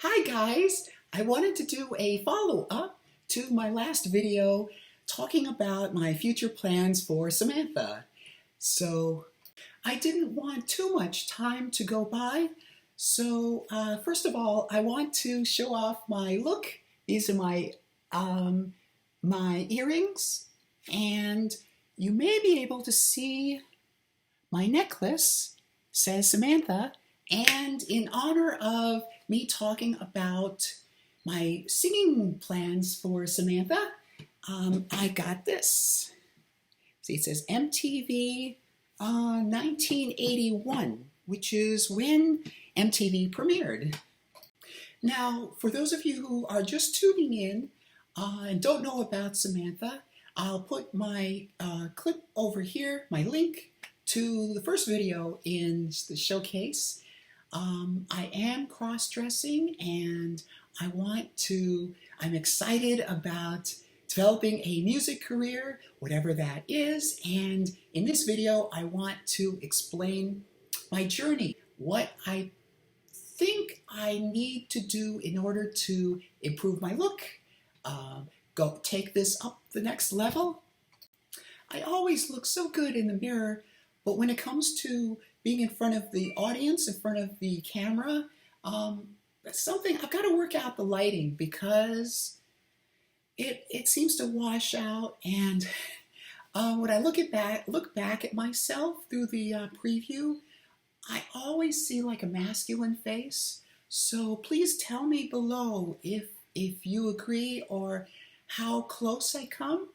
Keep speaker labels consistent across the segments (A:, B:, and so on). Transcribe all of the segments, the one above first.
A: Hi guys, I wanted to do a follow-up to my last video talking about my future plans for Samantha. So I didn't want too much time to go by. So first of all, I want to show off my look. These are my earrings, and you may be able to see my necklace says Samantha, and in honor of me talking about my singing plans for Samantha, I got this. See, it says MTV 1981, which is when MTV premiered. Now, for those of you who are just tuning in and don't know about Samantha, I'll put my clip over here, my link to the first video in the showcase. I am cross-dressing, and I'm excited about developing a music career, whatever that is. And in this video, I want to explain my journey, what I think I need to do in order to improve my look, go take this up the next level. I always look so good in the mirror, but when it comes to being in front of the audience, in front of the camera, that's something I've got to work out the lighting, because it seems to wash out. And when I look back at myself through the preview, I always see like a masculine face. So please tell me below if you agree or how close I come.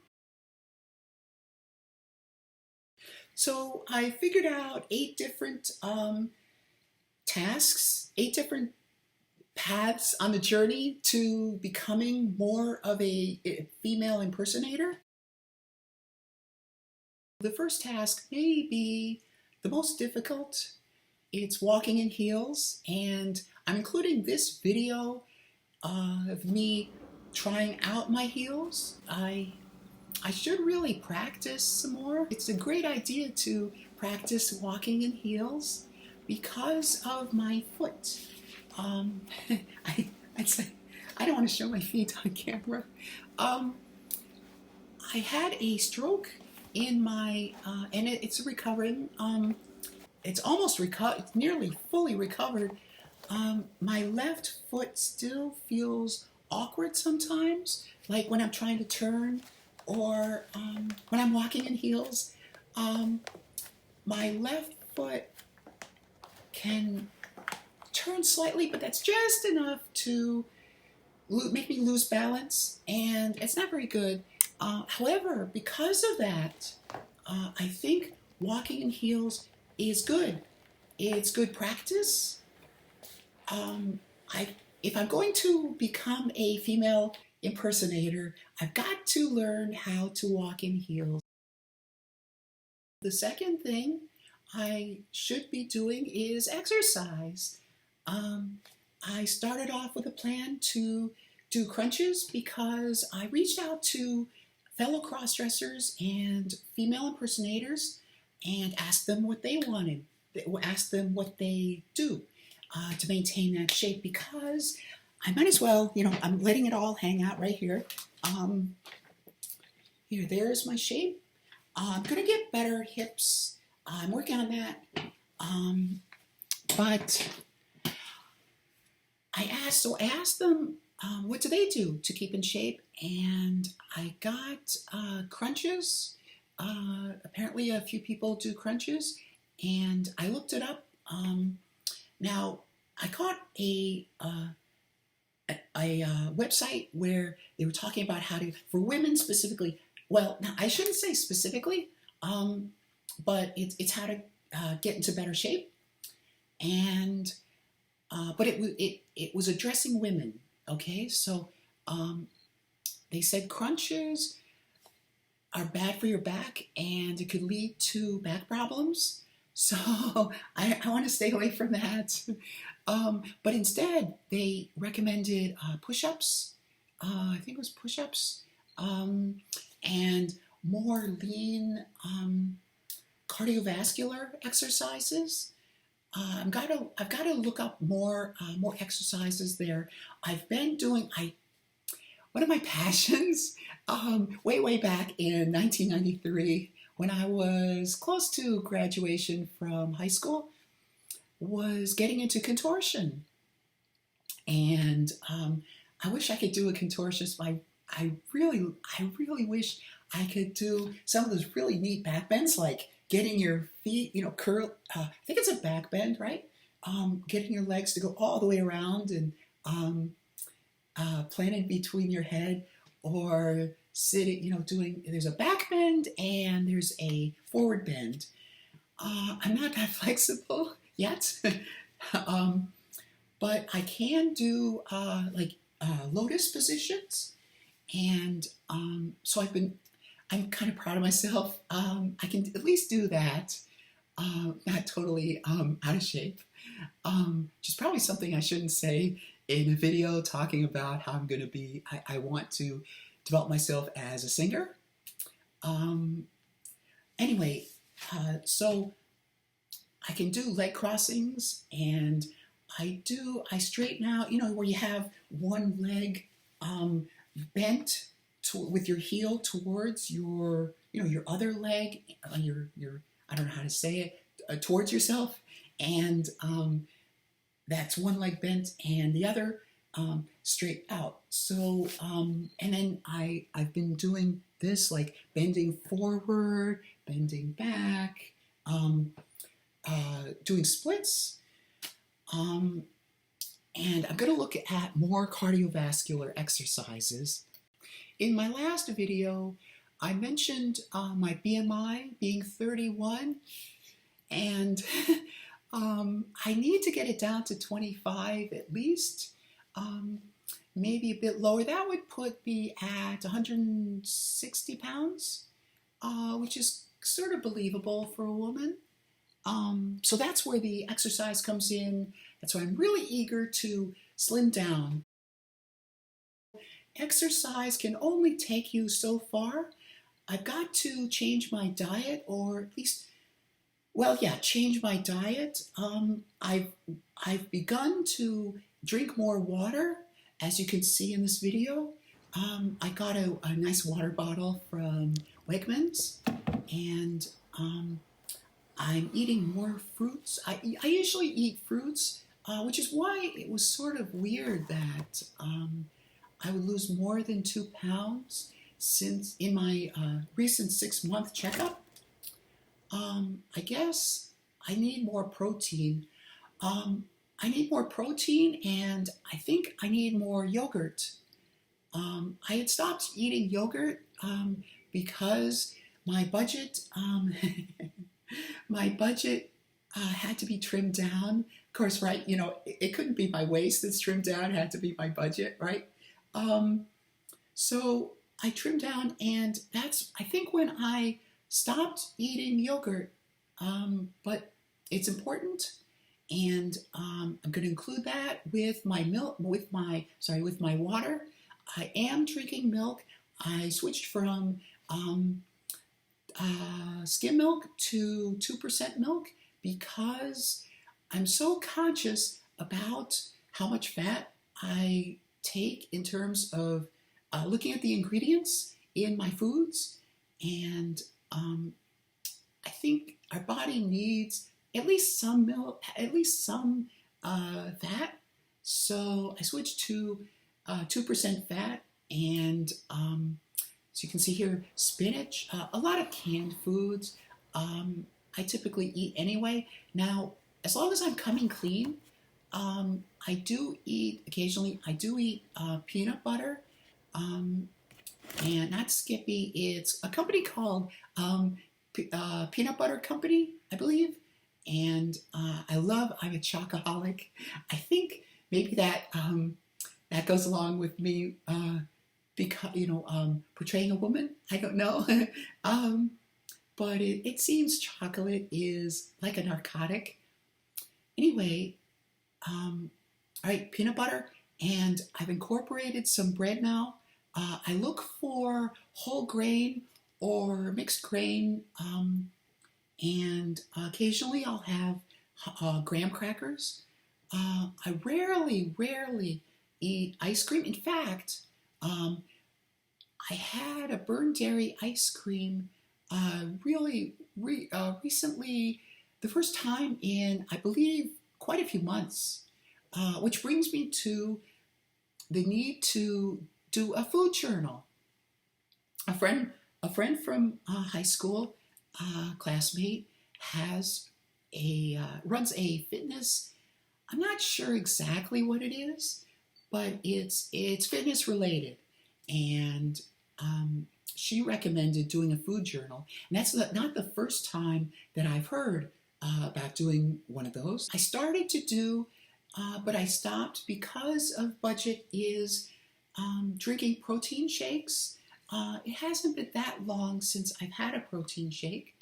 A: So I figured out 8 different tasks, 8 different paths on the journey to becoming more of a female impersonator. The first task may be the most difficult. It's walking in heels, and I'm including this video of me trying out my heels. I should really practice some more. It's a great idea to practice walking in heels because of my foot. I'd say I don't want to show my feet on camera. I had a stroke in my, and it's recovering. It's almost recovered, it's nearly fully recovered. My left foot still feels awkward sometimes, like when I'm trying to turn, or when I'm walking in heels. My left foot can turn slightly, but that's just enough to make me lose balance, and it's not very good. However, because of that, I think walking in heels is good. It's good practice. If I'm going to become a female impersonator, I've got to learn how to walk in heels. The second thing I should be doing is exercise. I started off with a plan to do crunches because I reached out to fellow cross-dressers and female impersonators and asked them what they wanted, asked them what they do to maintain that shape, because I might as well, I'm letting it all hang out right here. There's my shape. I'm going to get better hips. I'm working on that. But I asked them, what do they do to keep in shape? And I got crunches. Apparently a few people do crunches, and I looked it up. Now, I caught a website where they were talking about how to, for women specifically, well, now I shouldn't say specifically, but it's how to get into better shape. And but it was addressing women. Okay, so they said crunches are bad for your back, and it could lead to back problems. So I want to stay away from that. But instead, they recommended push-ups. I think it was push-ups, and more lean cardiovascular exercises. I've got to look up more exercises there. I've been doing one of my passions way back in 1993 when I was close to graduation from high school was getting into contortion. And I wish I could do a contortionist. I really wish I could do some of those really neat back bends, like getting your feet, curl. I think it's a back bend, right? Getting your legs to go all the way around and planted between your head, or sitting, doing. There's a back bend and there's a forward bend. I'm not that flexible yet. um, but I can do lotus positions, and so I'm kind of proud of myself. I can at least do that. Not totally out of shape, which is probably something I shouldn't say in a video talking about how I'm going to be. I want to develop myself as a singer. Anyway, so I can do leg crossings, and I straighten out, where you have one leg bent with your heel towards your other leg, your I don't know how to say it, towards yourself, and that's one leg bent and the other straight out. So and then I've been doing this, like bending forward, bending back, doing splits. And I'm going to look at more cardiovascular exercises. In my last video, I mentioned my BMI being 31, and I need to get it down to 25 at least, maybe a bit lower. That would put me at 160 pounds, which is sort of believable for a woman. So that's where the exercise comes in. That's why I'm really eager to slim down. Exercise can only take you so far. I've got to change my diet, or at least, change my diet. I've begun to drink more water, as you can see in this video. I got a nice water bottle from Wegmans, and I'm eating more fruits. I usually eat fruits, which is why it was sort of weird that I would lose more than 2 pounds since in my recent 6-month checkup. I guess I need more protein. I need more protein, and I think I need more yogurt. I had stopped eating yogurt because my budget my budget had to be trimmed down. Of course, right? It couldn't be my waist that's trimmed down. It had to be my budget, right? So I trimmed down, and that's, I think, when I stopped eating yogurt. But it's important, and I'm going to include that with my milk, with my water. I am drinking milk. I switched from skim milk to 2% milk because I'm so conscious about how much fat I take in terms of looking at the ingredients in my foods, and I think our body needs at least some milk, at least some fat. So I switched to 2% fat, and so you can see here, spinach, a lot of canned foods. I typically eat anyway. Now, as long as I'm coming clean, I do eat, occasionally, I do eat peanut butter, and not Skippy. It's a company called Peanut Butter Company, I believe. And I'm a chocoholic. I think maybe that goes along with me because, portraying a woman. I don't know. But it seems chocolate is like a narcotic. Anyway, all right, peanut butter, and I've incorporated some bread now. I look for whole grain or mixed grain, and occasionally I'll have graham crackers. I rarely eat ice cream. In fact, I had a burned dairy ice cream recently, the first time in, I believe, quite a few months, which brings me to the need to do a food journal. A friend from high school, classmate, runs a fitness. I'm not sure exactly what it is, but it's fitness related, and she recommended doing a food journal. And that's not the first time that I've heard about doing one of those. I started to do, but I stopped because of budget, is drinking protein shakes. It hasn't been that long since I've had a protein shake,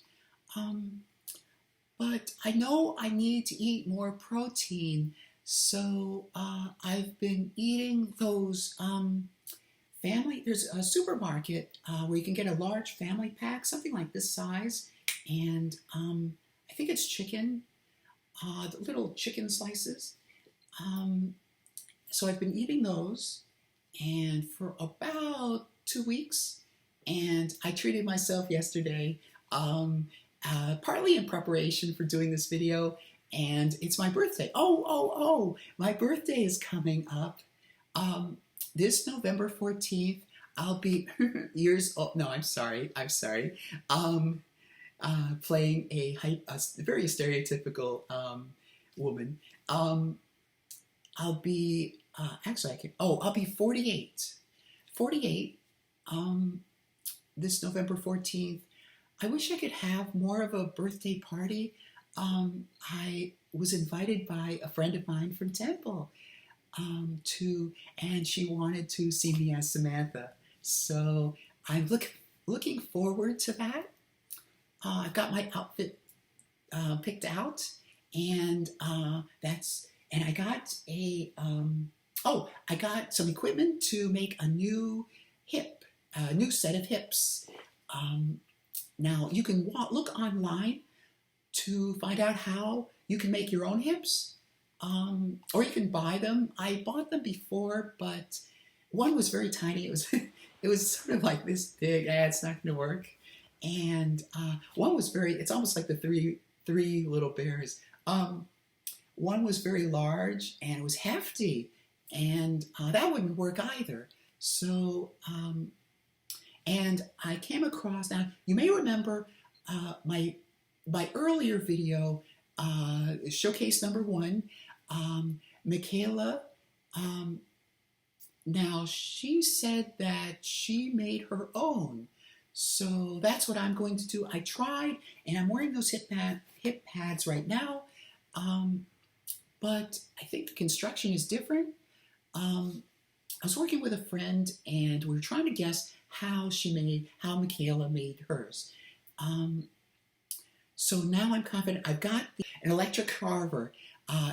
A: but I know I need to eat more protein, so I've been eating those there's a supermarket where you can get a large family pack, something like this size, and I think it's chicken, the little chicken slices. So I've been eating those, and for about 2 weeks, and I treated myself yesterday, partly in preparation for doing this video, and it's my birthday. Oh, my birthday is coming up. This November 14th, I'll be years old. No, I'm sorry. Playing a very stereotypical woman. I'll be, I'll be 48. 48, this November 14th. I wish I could have more of a birthday party. I was invited by a friend of mine from Temple, and she wanted to see me as Samantha. So I'm looking forward to that. I've got my outfit picked out, and I got I got some equipment to make a new set of hips. Now you can look online to find out how you can make your own hips. Or you can buy them. I bought them before, but one was very tiny. It was sort of like this big. It's not going to work. And one was it's almost like the three little bears. One was very large and it was hefty, and that wouldn't work either. So, and I came across, now you may remember my earlier video, showcase number 1. Michaela, now she said that she made her own, so that's what I'm going to do. I tried, and I'm wearing those hip pads right now, but I think the construction is different. I was working with a friend, and we were trying to guess how Michaela made hers. So now I'm confident. I've got an electric carver.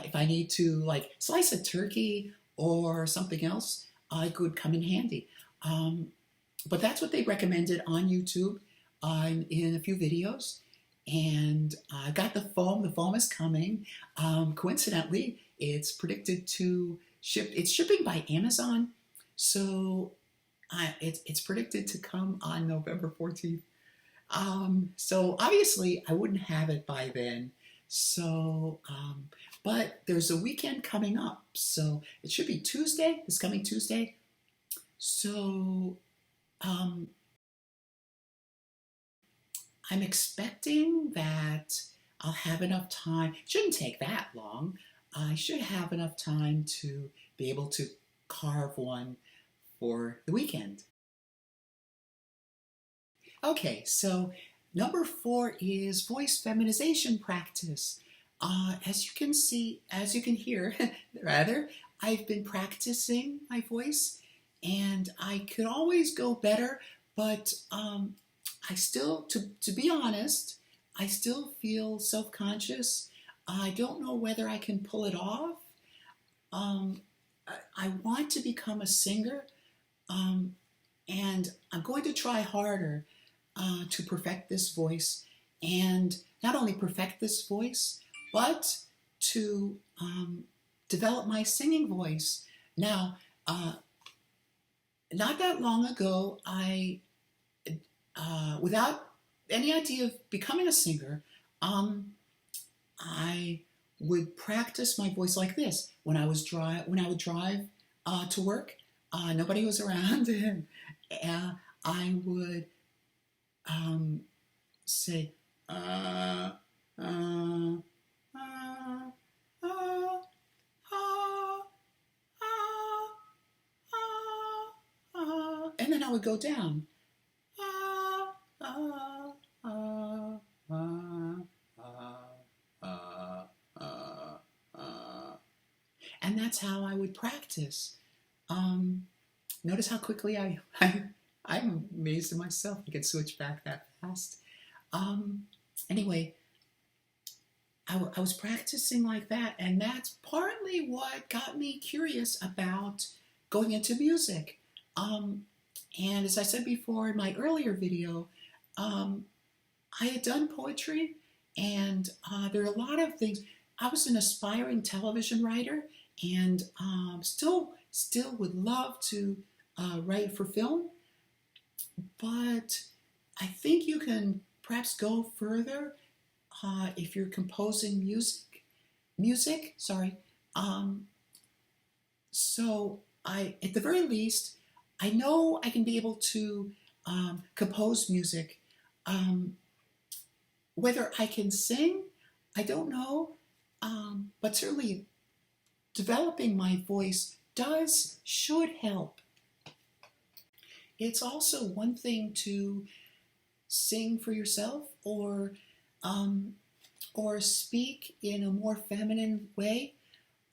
A: If I need to like slice a turkey or something else, it could come in handy. But that's what they recommended on YouTube in a few videos. And I got the foam. The foam is coming. Coincidentally, it's predicted to ship. It's shipping by Amazon. So it's predicted to come on November 14th. So obviously I wouldn't have it by then. So, but there's a weekend coming up, so it should be Tuesday, this coming Tuesday. So, I'm expecting that I'll have enough time. It shouldn't take that long. I should have enough time to be able to carve one for the weekend. Okay, so number 4 is voice feminization practice. As you can hear, rather, I've been practicing my voice, and I could always go better, but I still, to be honest, I still feel self-conscious. I don't know whether I can pull it off. I want to become a singer, and I'm going to try harder to perfect this voice, and not only perfect this voice, but to develop my singing voice. Now, not that long ago, without any idea of becoming a singer, I would practice my voice like this when I would drive to work. Nobody was around, and I would say, uh, uh, uh, uh, and then I would go down. And that's how I would practice. Notice how quickly I'm amazed at myself. I can switch back that fast. Anyway, I was practicing like that, and that's partly what got me curious about going into music. And as I said before in my earlier video, I had done poetry, and there are a lot of things. I was an aspiring television writer, and still would love to write for film, but I think you can perhaps go further if you're composing music. So at the very least, I know I can be able to compose music. Whether I can sing, I don't know, but certainly developing my voice should help. It's also one thing to sing for yourself or speak in a more feminine way.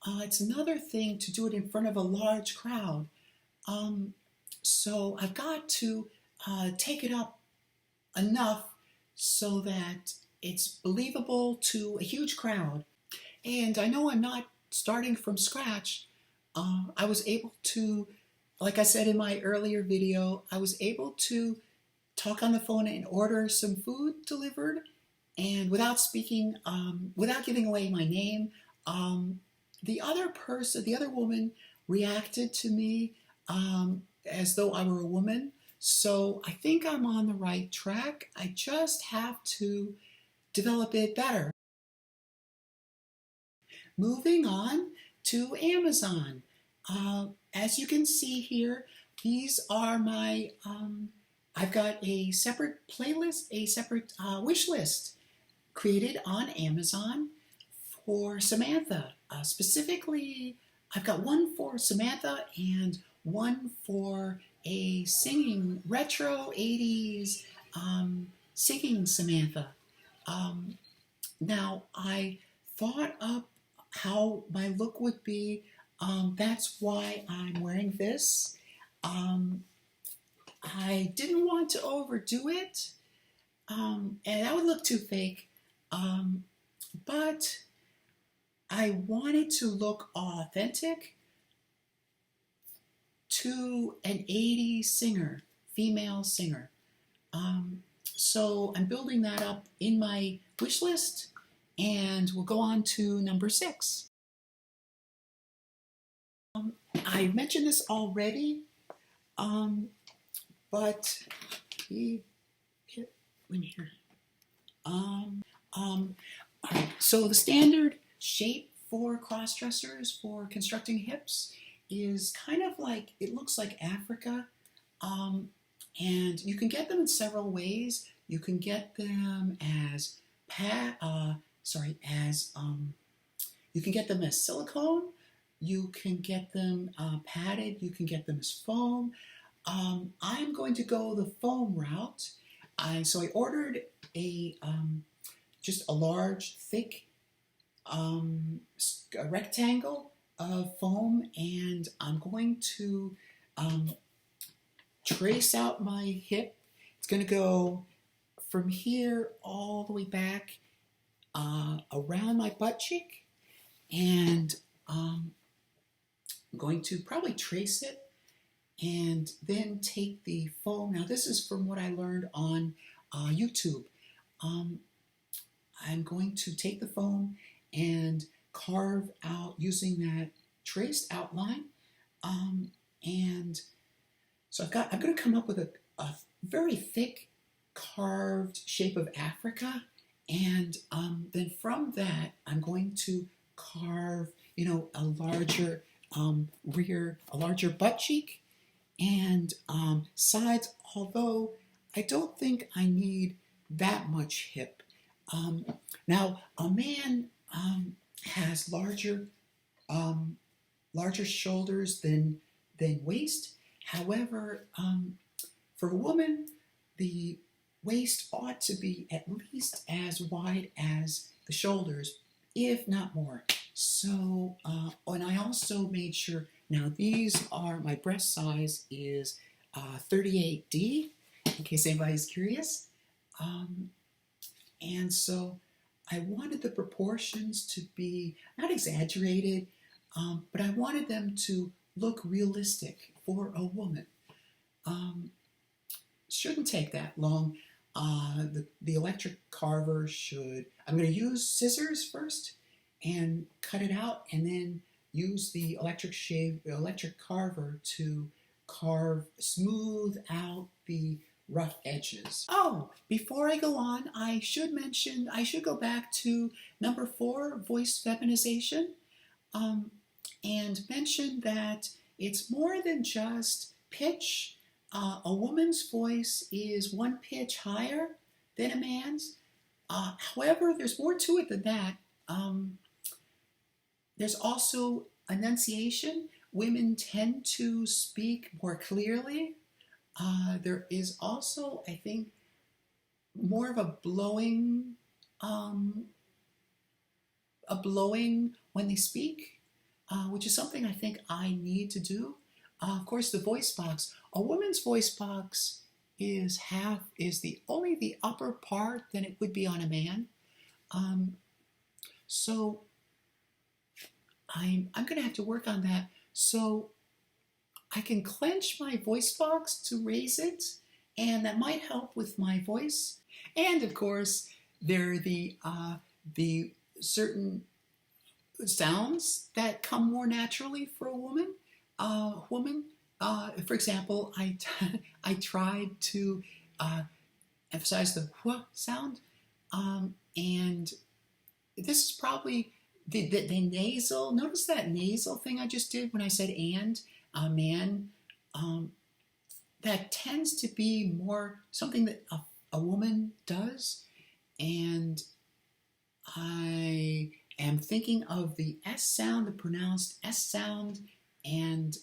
A: It's another thing to do it in front of a large crowd. So I've got to take it up enough so that it's believable to a huge crowd. And I know I'm not starting from scratch. I was able to, like I said in my earlier video, I was able to talk on the phone and order some food delivered, and without speaking, without giving away my name. The other woman reacted to me as though I were a woman. So I think I'm on the right track. I just have to develop it better. Moving on to Amazon. As you can see here, these are my, I've got a separate playlist, a separate wish list created on Amazon for Samantha. Specifically, I've got one for Samantha and one for a singing, retro 80s singing Samantha. Now, I thought up how my look would be. That's why I'm wearing this. I didn't want to overdo it, and that would look too fake. But I wanted to look authentic to an 80s singer, female singer. So I'm building that up in my wish list, and we'll go on to number 6. I mentioned this already, but so the standard shape for cross-dressers for constructing hips is kind of like, it looks like Africa, and you can get them in several ways. You can get them as you can get them as silicone, you can get them padded, you can get them as foam. I'm going to go the foam route. So I ordered just a large, thick rectangle of foam, and I'm going to trace out my hip. It's going to go from here all the way back around my butt cheek, and I'm going to probably trace it and then take the foam. Now this is from what I learned on YouTube. I'm going to take the foam and carve out using that traced outline. And so I'm going to come up with a very thick carved shape of Africa. And then from that, I'm going to carve, a larger a larger butt cheek and sides, although I don't think I need that much hip. Now, a man has larger shoulders than waist. However, for a woman, the waist ought to be at least as wide as the shoulders, if not more. So, and I also made sure, now these are, my breast size is 38D, in case anybody's curious. And so I wanted the proportions to be not exaggerated, but I wanted them to look realistic for a woman. Shouldn't take that long. The electric carver I'm going to use scissors first and cut it out, and then use the electric carver to smooth out the rough edges. Oh, before I go on, I should go back to number 4, voice feminization, and mention that it's more than just pitch. A woman's voice is 1 pitch higher than a man's. However, there's more to it than that. There's also enunciation. Women tend to speak more clearly. There is also, I think, more of a blowing when they speak, which is something I think I need to do. Of course, the voice box. A woman's voice box is only the upper part than it would be on a man. So I'm going to have to work on that. So I can clench my voice box to raise it, and that might help with my voice. And of course, there are the certain sounds that come more naturally for a woman. For example, I tried to emphasize the "hua" sound, and this is probably the nasal. Notice that nasal thing I just did when I said "and" man. That tends to be more something that a woman does, and I am thinking of the S sound, the pronounced S sound, and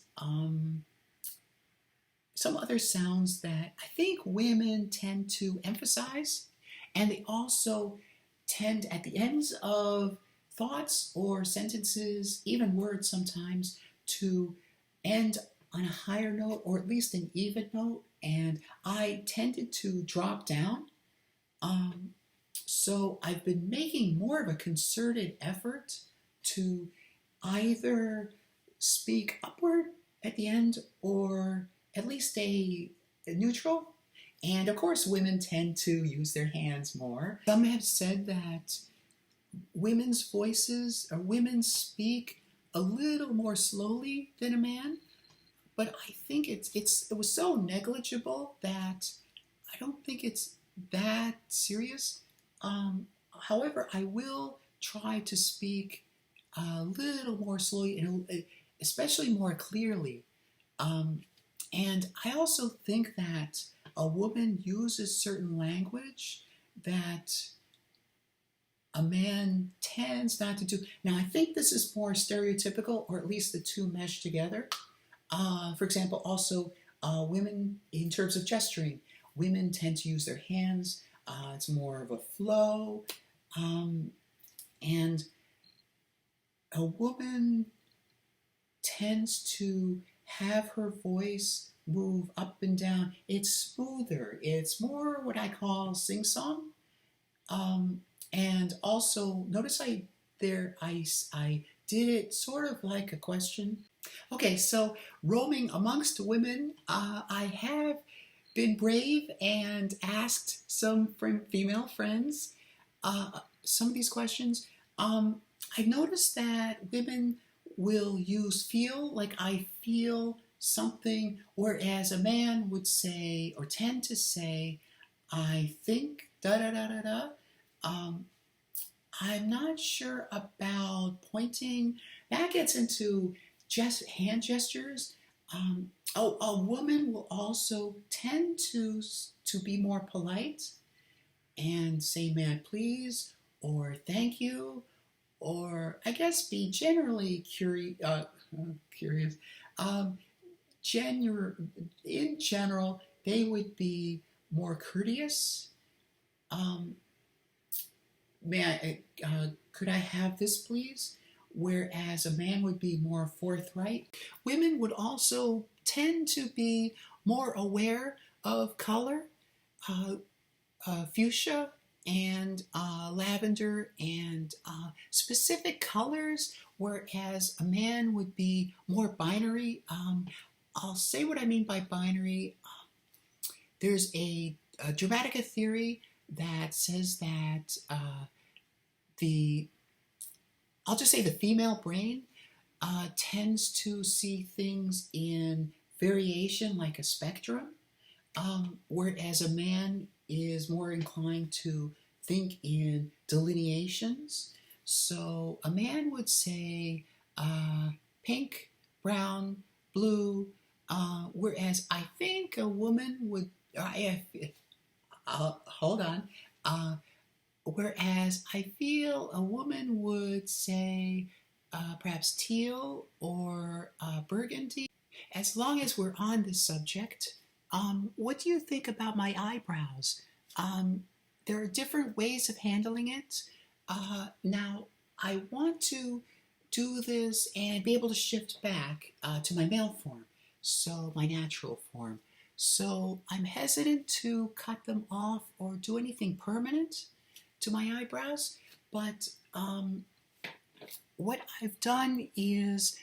A: some other sounds that I think women tend to emphasize, and they also tend at the ends of thoughts or sentences, even words sometimes, to end on a higher note or at least an even note, and I tended to drop down. So I've been making more of a concerted effort to either speak upward at the end or at least stay neutral. And of course, women tend to use their hands more. Some have said that women's voices, or women speak a little more slowly than a man, but I think it was so negligible that I don't think it's that serious. However, I will try to speak a little more slowly and especially more clearly. And I also think that a woman uses certain language that a man tends not to do. Now, I think this is more stereotypical, or at least the two mesh together. For example, also women, in terms of gesturing, women tend to use their hands. It's more of a flow. And a woman tends to have her voice move up and down. It's smoother. It's more what I call sing-song. And also, notice I did it sort of like a question. Okay, so roaming amongst women, I have been brave and asked some female friends some of these questions. I've noticed that women will use feel, like I feel something, whereas a man would say or tend to say, I think da da da da da. Um, I'm not sure about pointing. That gets into just hand gestures. Oh, a woman will also tend to be more polite and say, "May I please?" or "Thank you," or I guess be generally curious. Um, in general, they would be more courteous. Um, May I, could I have this please? Whereas a man would be more forthright. Women would also tend to be more aware of color, uh, fuchsia and lavender and specific colors, whereas a man would be more binary. I'll say what I mean by binary. There's a dramatic theory that says that the I'll just say the female brain tends to see things in variation like a spectrum, whereas a man is more inclined to think in delineations. So a man would say pink, brown, blue, whereas I think a woman would, hold on, whereas I feel a woman would say perhaps teal or burgundy. As long as we're on this subject, what do you think about my eyebrows? There are different ways of handling it. Now, I want to do this and be able to shift back to my male form, so my natural form. So I'm hesitant to cut them off or do anything permanent to my eyebrows, but what I've done is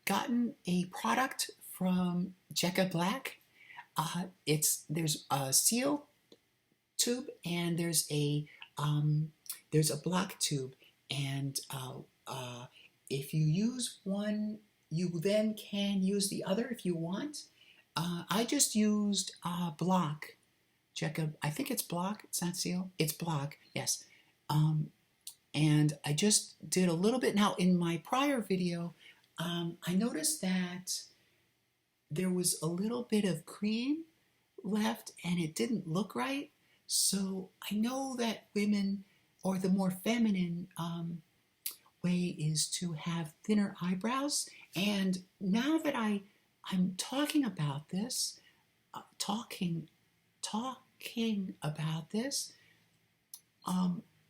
A: gotten a product from Jecca Blac. There's a seal tube and there's a block tube, and if you use one, you then can use the other if you want. I just used Block. Jecca, I think it's Block. It's not seal. It's Block. Yes. And I just did a little bit. Now, in my prior video, I noticed that there was a little bit of cream left and it didn't look right. So I know that women, or the more feminine way, is to have thinner eyebrows. And now that I'm talking about this, talking about this,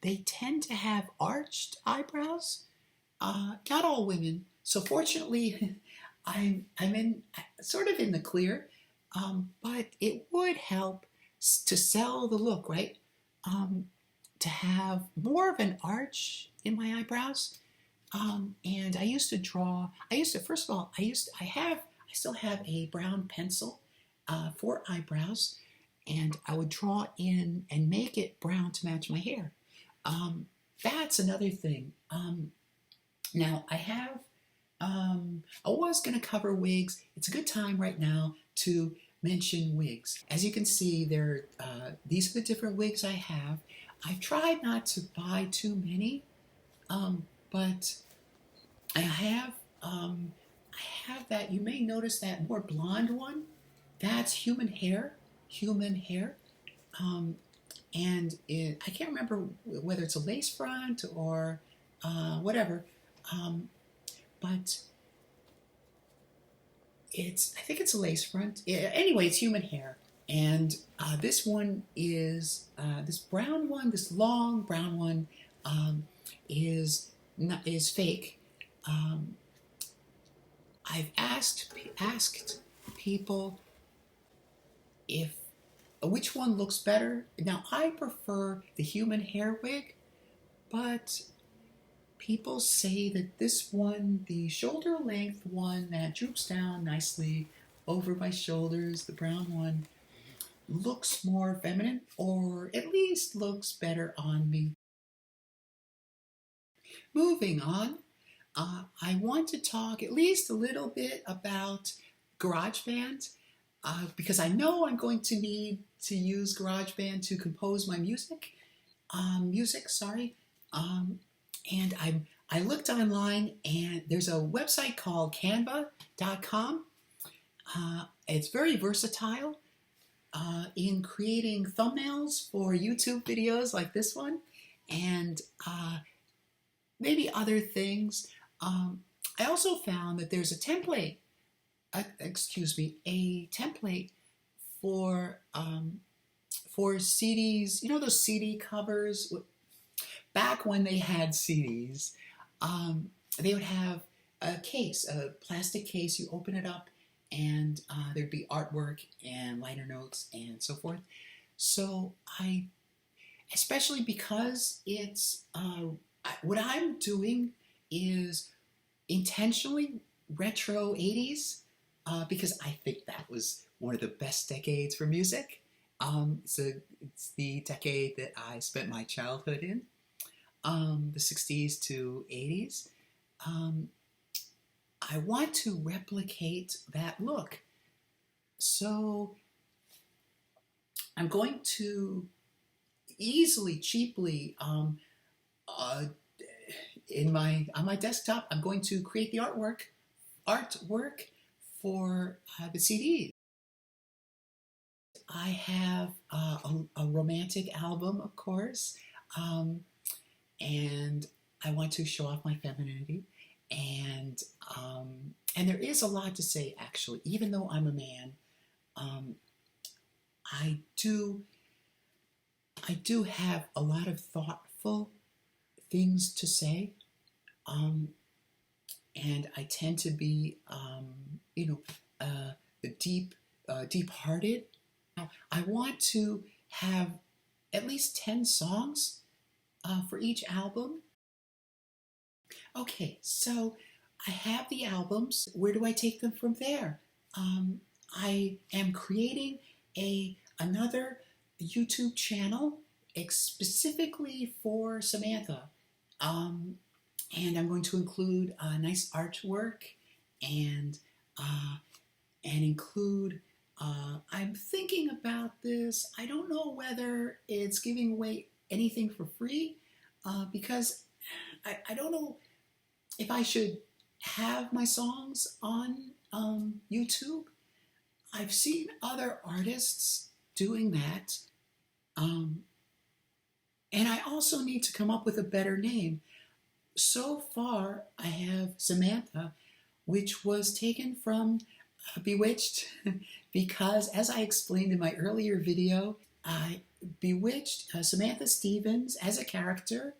A: they tend to have arched eyebrows. Not all women. So fortunately, I'm in sort of in the clear. But it would help to sell the look, right? To have more of an arch in my eyebrows. And I used to draw. First of all, I still have a brown pencil for eyebrows, and I would draw in and make it brown to match my hair. That's another thing. Now I was going to cover wigs. It's a good time right now to mention wigs. As you can see, these are the different wigs I have. I've tried not to buy too many, but I have that. You may notice that more blonde one. That's human hair. And I can't remember whether it's a lace front or whatever, but I think it's a lace front. Anyway, it's human hair. And this one is, this brown one, this long brown one, is fake. I've asked people which one looks better. Now, I prefer the human hair wig, but people say that this one, the shoulder length one that droops down nicely over my shoulders, the brown one, looks more feminine, or at least looks better on me. moving on, I want to talk at least a little bit about GarageBand, because I know I'm going to need to use GarageBand to compose my music. And I looked online, and there's a website called canva.com. It's very versatile in creating thumbnails for YouTube videos like this one, and maybe other things. I also found that there's a template, a template for CDs. You know those CD covers? Back when they had CDs, they would have a case, a plastic case. You open it up, and there'd be artwork and liner notes and so forth. So especially because it's, what I'm doing is intentionally retro 80s, because I think that was one of the best decades for music. So it's the decade that I spent my childhood in, the 60s to 80s. I want to replicate that look. So I'm going to cheaply, on my desktop, I'm going to create the artwork for the CDs. I have a romantic album, of course, and I want to show off my femininity, and there is a lot to say, actually. Even though I'm a man, I do have a lot of thoughtful things to say, and I tend to be, deep-hearted. Now, I want to have at least 10 songs for each album. Okay, so I have the albums. Where do I take them from there? I am creating another YouTube channel specifically for Samantha, and I'm going to include nice artwork and include. I'm thinking about this. I don't know whether it's giving away anything for free, because I don't know if I should have my songs on YouTube. I've seen other artists doing that, and I also need to come up with a better name. So far, I have Samantha, which was taken from Bewitched, because, as I explained in my earlier video, Bewitched, Samantha Stevens as a character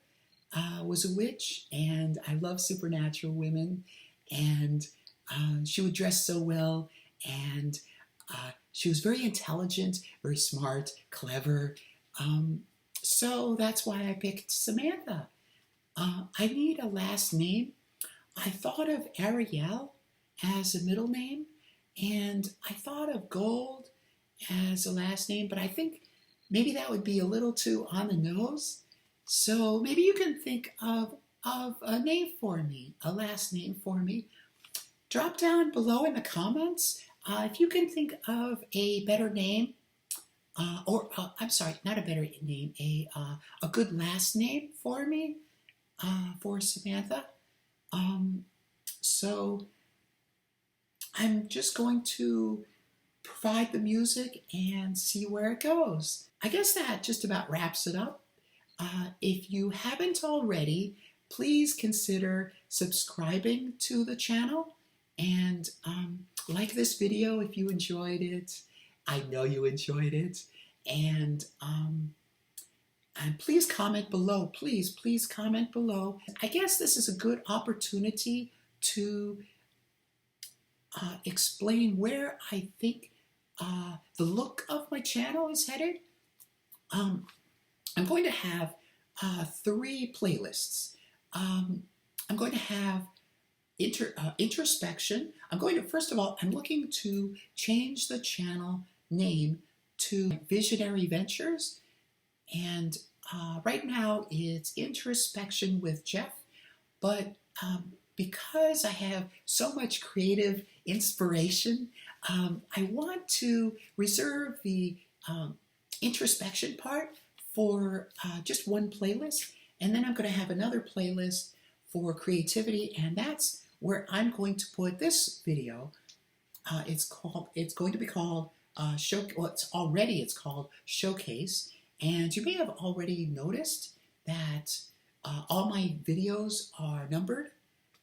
A: was a witch, and I love supernatural women, and she would dress so well, and she was very intelligent, very smart, clever, so that's why I picked Samantha. I need a last name. I thought of Ariel as a middle name, and I thought of Gold as a last name, but I think maybe that would be a little too on the nose. So maybe you can think of a name for me, a last name for me. Drop down below in the comments if you can think of a better name, I'm sorry, not a better name, a good last name for me, for Samantha. So I'm just going to provide the music and see where it goes. I guess that just about wraps it up. If you haven't already, please consider subscribing to the channel, and like this video if you enjoyed it. I know you enjoyed it. And please comment below. Please comment below. I guess this is a good opportunity to explain where I think the look of my channel is headed. I'm going to have 3 playlists. I'm going to have introspection. First of all, I'm looking to change the channel name to Visionary Ventures. And right now it's Introspection with Jeff, but because I have so much creative inspiration, I want to reserve the introspection part for just one playlist, and then I'm going to have another playlist for creativity, and that's where I'm going to put this video. It's going to be called it's called Showcase, and you may have already noticed that all my videos are numbered,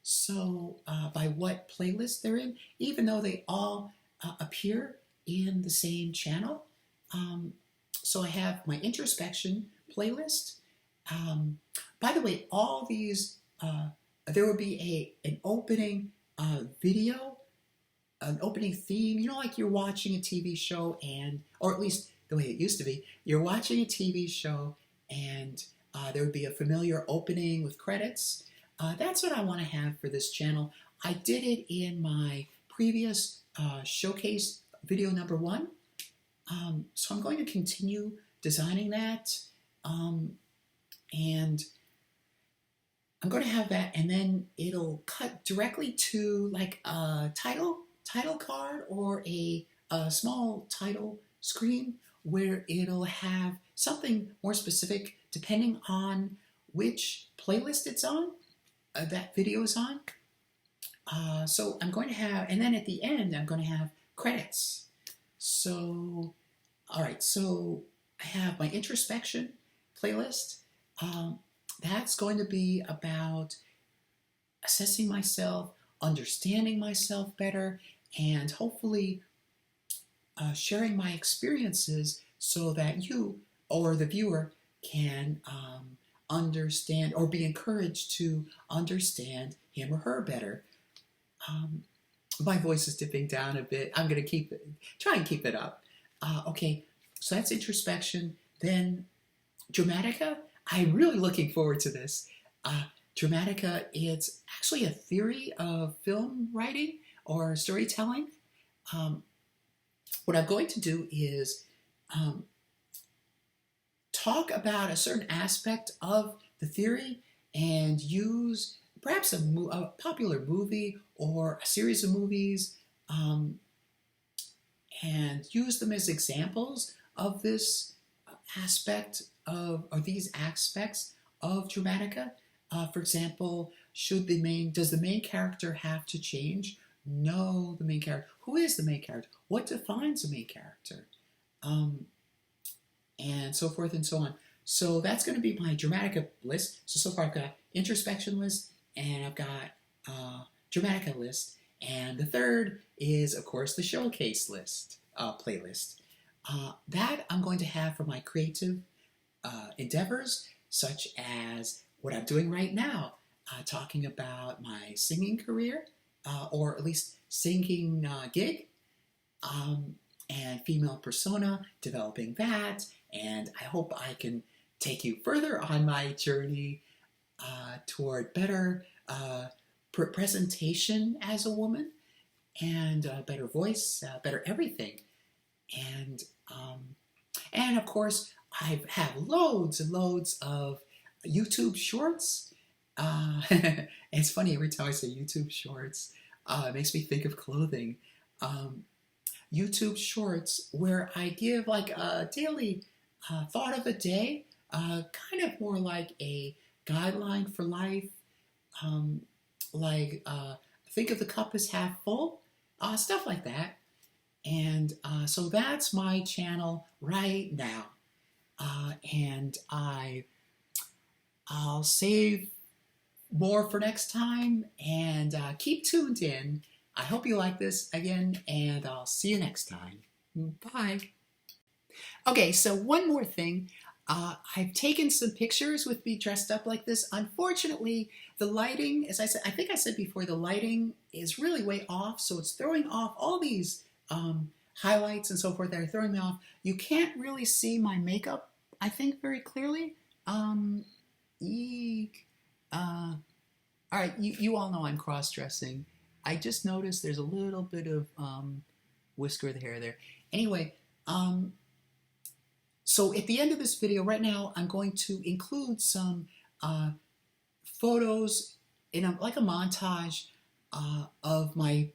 A: so by what playlist they're in, even though they all appear in the same channel. So I have my introspection playlist. By the way, all these, there will be an opening video, an opening theme, you know, like you're watching a TV show, or at least the way it used to be, you're watching a TV show and there would be a familiar opening with credits. That's what I want to have for this channel. I did it in my previous showcase video number 1. So I'm going to continue designing that. And I'm going to have that, and then it'll cut directly to like a title card or a small title screen where it'll have something more specific depending on which playlist it's on, that video is on. So I'm going to have, and then at the end I'm going to have credits. So, all right, so I have my introspection playlist. That's going to be about assessing myself, understanding myself better, and hopefully sharing my experiences so that you or the viewer can understand or be encouraged to understand him or her better. My voice is dipping down a bit. I'm going to try and keep it up. Okay, so that's introspection. Then Dramatica. I'm really looking forward to this. Dramatica, it's actually a theory of film writing or storytelling. What I'm going to do is talk about a certain aspect of the theory and use perhaps a popular movie or a series of movies and use them as examples of this aspect or these aspects of Dramatica. For example, does the main character have to change? No, the main character. Who is the main character? What defines the main character? And so forth and so on. So that's going to be my Dramatica list. So far I've got introspection list, and I've got Dramatica list, and the third is, of course, the showcase list, playlist. That I'm going to have for my creative endeavors, such as what I'm doing right now, talking about my singing career, or at least singing gig, and female persona, developing that, and I hope I can take you further on my journey toward better presentation as a woman, and better voice, better everything. And of course, I have loads and loads of YouTube shorts. It's funny, every time I say YouTube shorts, it makes me think of clothing. YouTube shorts where I give like a daily thought of the day, kind of more like a guideline for life, think of the cup as half full, stuff like that. And so that's my channel right now. And I'll save more for next time, and keep tuned in. I hope you like this again, and I'll see you next time. Bye. Okay, so one more thing. I've taken some pictures with me dressed up like this. Unfortunately, the lighting, as I said, I think I said before, the lighting is really way off, so it's throwing off all these highlights and so forth that are throwing me off. You can't really see my makeup, I think, very clearly. All right, you all know I'm cross-dressing. I just noticed there's a little bit of whisker of the hair there. Anyway, so at the end of this video right now, I'm going to include some photos like a montage of my,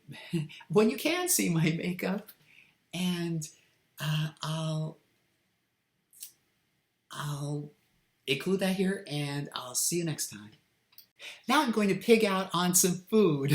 A: when you can see my makeup, and I'll include that here, and I'll see you next time. Now I'm going to pig out on some food.